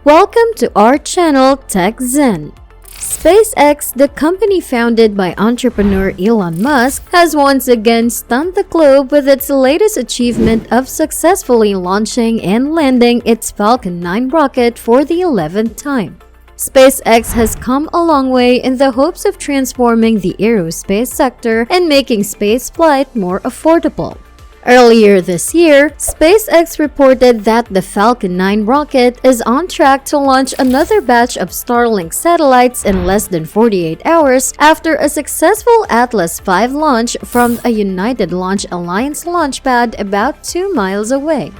Welcome to our channel TechZen. SpaceX, the company founded by entrepreneur Elon Musk, has once again stunned the globe with its latest achievement of successfully launching and landing its Falcon 9 rocket for the 11th time. SpaceX has come a long way in the hopes of transforming the aerospace sector and making spaceflight more affordable. Earlier this year, SpaceX reported that the Falcon 9 rocket is on track to launch another batch of Starlink satellites in less than 48 hours after a successful Atlas V launch from a United Launch Alliance launch pad about 2 miles away.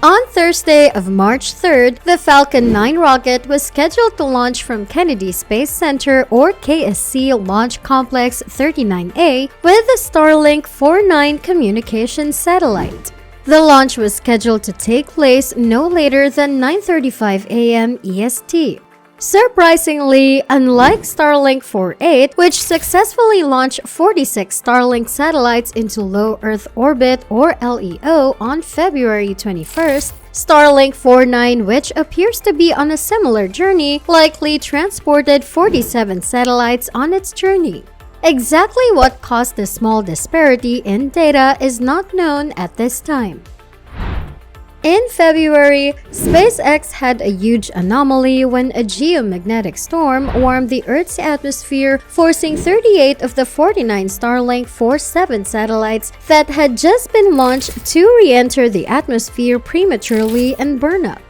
On Thursday of March 3rd, the Falcon 9 rocket was scheduled to launch from Kennedy Space Center or KSC Launch Complex 39A with the Starlink 49 communications satellite. The launch was scheduled to take place no later than 9:35 a.m. EST. Surprisingly, unlike Starlink 48, which successfully launched 46 Starlink satellites into low Earth orbit or LEO on February 21st, Starlink 49, which appears to be on a similar journey, likely transported 47 satellites on its journey. Exactly what caused the small disparity in data is not known at this time. In February, SpaceX had a huge anomaly when a geomagnetic storm warmed the Earth's atmosphere, forcing 38 of the 49 Starlink 47 satellites that had just been launched to re-enter the atmosphere prematurely and burn up.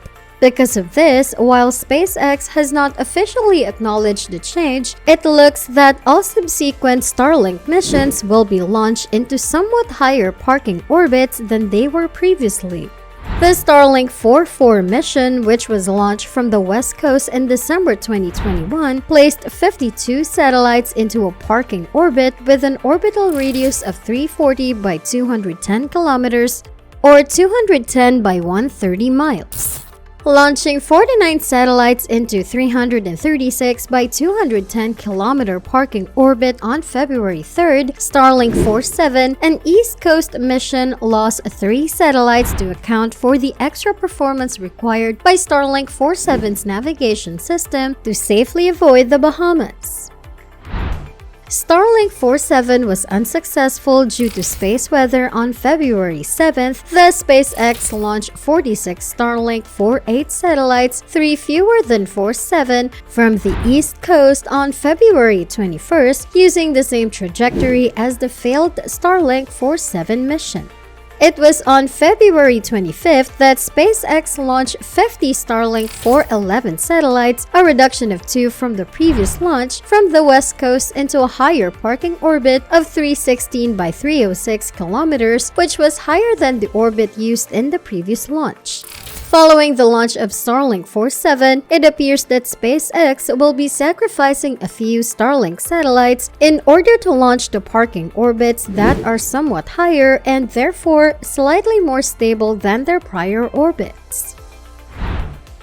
Because of this, while SpaceX has not officially acknowledged the change, it looks that all subsequent Starlink missions will be launched into somewhat higher parking orbits than they were previously. The Starlink 44 mission, which was launched from the West Coast in December 2021, placed 52 satellites into a parking orbit with an orbital radius of 340 by 210 kilometers or 210 by 130 miles. Launching 49 satellites into 336 by 210 kilometer parking orbit on February 3rd, Starlink 47, an East Coast mission, lost 3 satellites to account for the extra performance required by Starlink 47's navigation system to safely avoid the Bahamas. Starlink 47 was unsuccessful due to space weather on February 7th. The SpaceX launched 46 Starlink 48 satellites, 3 fewer than 47, from the East Coast on February 21st, using the same trajectory as the failed Starlink 47 mission. It was on February 25th that SpaceX launched 50 Starlink 411 satellites, a reduction of 2 from the previous launch, from the West Coast into a higher parking orbit of 316 by 306 kilometers, which was higher than the orbit used in the previous launch. Following the launch of Starlink 47, it appears that SpaceX will be sacrificing a few Starlink satellites in order to launch the parking orbits that are somewhat higher and therefore slightly more stable than their prior orbits.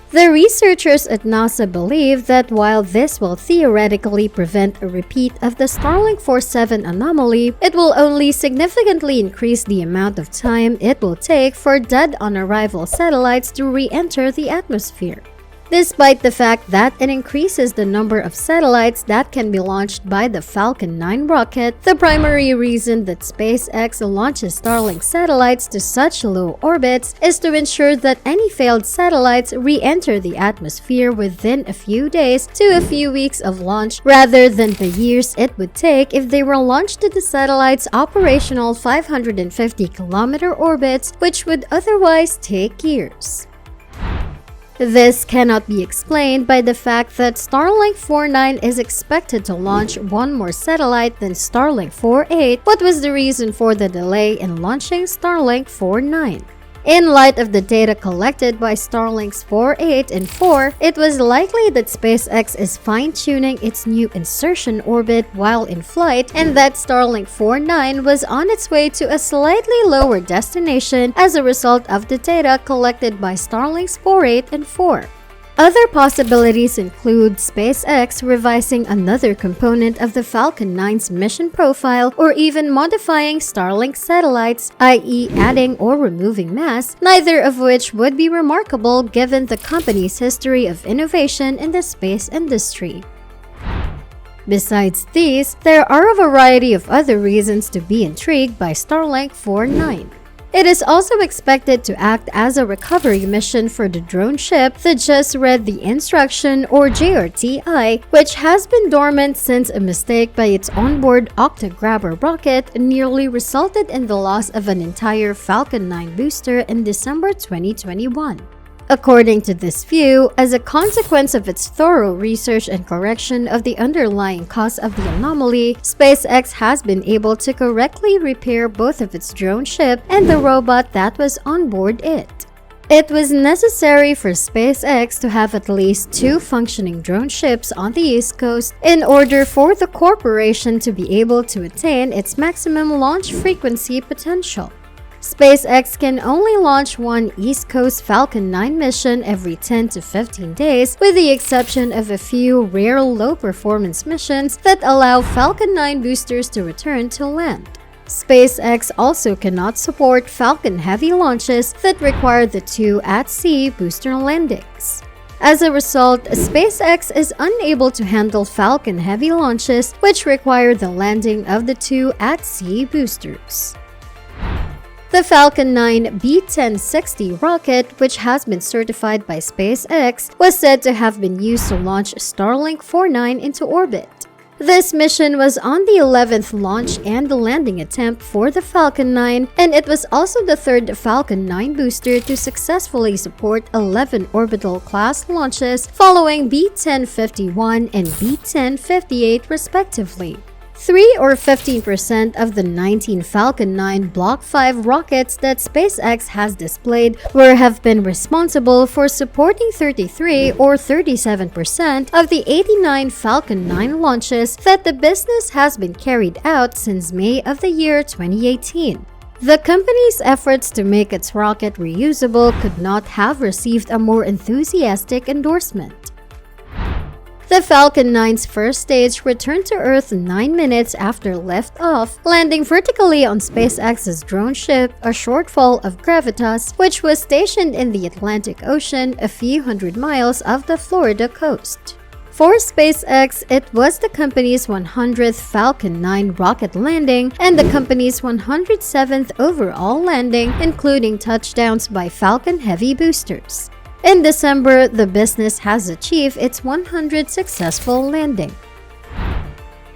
The researchers at NASA believe that while this will theoretically prevent a repeat of the Starlink 47 anomaly, it will only significantly increase the amount of time it will take for dead-on-arrival satellites to re-enter the atmosphere. Despite the fact that it increases the number of satellites that can be launched by the Falcon 9 rocket, the primary reason that SpaceX launches Starlink satellites to such low orbits is to ensure that any failed satellites re-enter the atmosphere within a few days to a few weeks of launch, rather than the years it would take if they were launched to the satellite's operational 550-kilometer orbits, which would otherwise take years. This cannot be explained by the fact that Starlink 49 is expected to launch one more satellite than Starlink 48. What was the reason for the delay in launching Starlink 49? In light of the data collected by Starlinks 48 and 4, it was likely that SpaceX is fine-tuning its new insertion orbit while in flight, and that Starlink 49 was on its way to a slightly lower destination as a result of the data collected by Starlinks 48 and 4. Other possibilities include SpaceX revising another component of the Falcon 9's mission profile or even modifying Starlink satellites, i.e. adding or removing mass, neither of which would be remarkable given the company's history of innovation in the space industry. Besides these, there are a variety of other reasons to be intrigued by Starlink 4.9. It is also expected to act as a recovery mission for the drone ship that just read the instruction or JRTI, which has been dormant since a mistake by its onboard Octograbber rocket nearly resulted in the loss of an entire Falcon 9 booster in December 2021. According to this view, as a consequence of its thorough research and correction of the underlying cause of the anomaly, SpaceX has been able to correctly repair both of its drone ship and the robot that was on board it. It was necessary for SpaceX to have at least 2 functioning drone ships on the East Coast in order for the corporation to be able to attain its maximum launch frequency potential. SpaceX can only launch one East Coast Falcon 9 mission every 10 to 15 days, with the exception of a few rare low-performance missions that allow Falcon 9 boosters to return to land. SpaceX also cannot support Falcon Heavy launches that require the 2 at-sea booster landings. As a result, SpaceX is unable to handle Falcon Heavy launches, which require the landing of the 2 at-sea boosters. The Falcon 9 B-1060 rocket, which has been certified by SpaceX, was said to have been used to launch Starlink 4.9 into orbit. This mission was on the 11th launch and landing attempt for the Falcon 9, and it was also the 3rd Falcon 9 booster to successfully support 11 orbital class launches following B-1051 and B-1058 respectively. 3 or 15% of the 19 Falcon 9 Block 5 rockets that SpaceX has displayed have been responsible for supporting 33 or 37% of the 89 Falcon 9 launches that the business has been carried out since May of the year 2018. The company's efforts to make its rocket reusable could not have received a more enthusiastic endorsement. The Falcon 9's first stage returned to Earth 9 minutes after liftoff, landing vertically on SpaceX's drone ship, a shortfall of Gravitas, which was stationed in the Atlantic Ocean a few hundred miles off the Florida coast. For SpaceX, it was the company's 100th Falcon 9 rocket landing and the company's 107th overall landing, including touchdowns by Falcon Heavy boosters. In December, the business has achieved its 100th successful landing.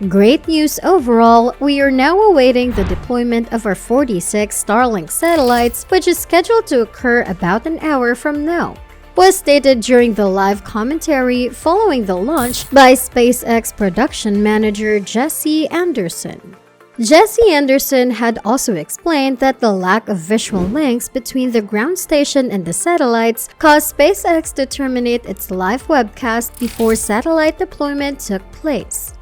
Great news overall, we are now awaiting the deployment of our 46 Starlink satellites, which is scheduled to occur about an hour from now, was stated during the live commentary following the launch by SpaceX production manager Jesse Anderson. Jesse Anderson had also explained that the lack of visual links between the ground station and the satellites caused SpaceX to terminate its live webcast before satellite deployment took place.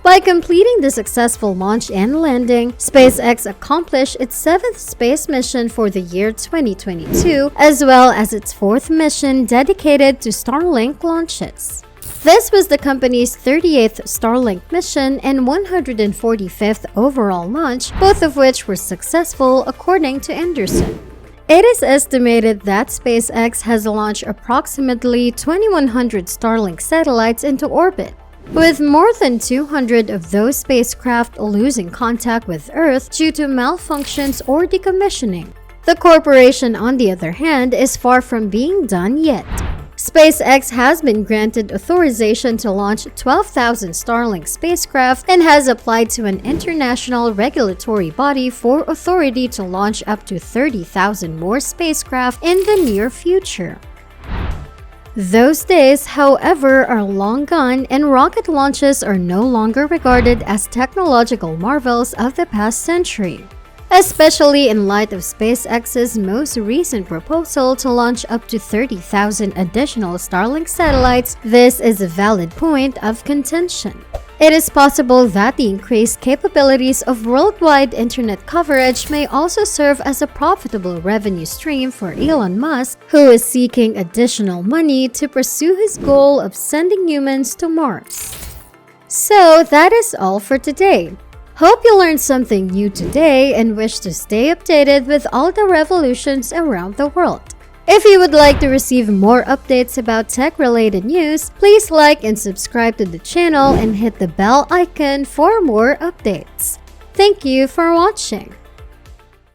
By completing the successful launch and landing, SpaceX accomplished its 7th space mission for the year 2022, as well as its 4th mission dedicated to Starlink launches. This was the company's 38th Starlink mission and 145th overall launch, both of which were successful according to Anderson. It is estimated that SpaceX has launched approximately 2,100 Starlink satellites into orbit, with more than 200 of those spacecraft losing contact with Earth due to malfunctions or decommissioning. The corporation, on the other hand, is far from being done yet. SpaceX has been granted authorization to launch 12,000 Starlink spacecraft and has applied to an international regulatory body for authority to launch up to 30,000 more spacecraft in the near future. Those days, however, are long gone, and rocket launches are no longer regarded as technological marvels of the past century. Especially in light of SpaceX's most recent proposal to launch up to 30,000 additional Starlink satellites, this is a valid point of contention. It is possible that the increased capabilities of worldwide internet coverage may also serve as a profitable revenue stream for Elon Musk, who is seeking additional money to pursue his goal of sending humans to Mars. So that is all for today. Hope you learned something new today and wish to stay updated with all the revolutions around the world. If you would like to receive more updates about tech-related news, please like and subscribe to the channel and hit the bell icon for more updates. Thank you for watching.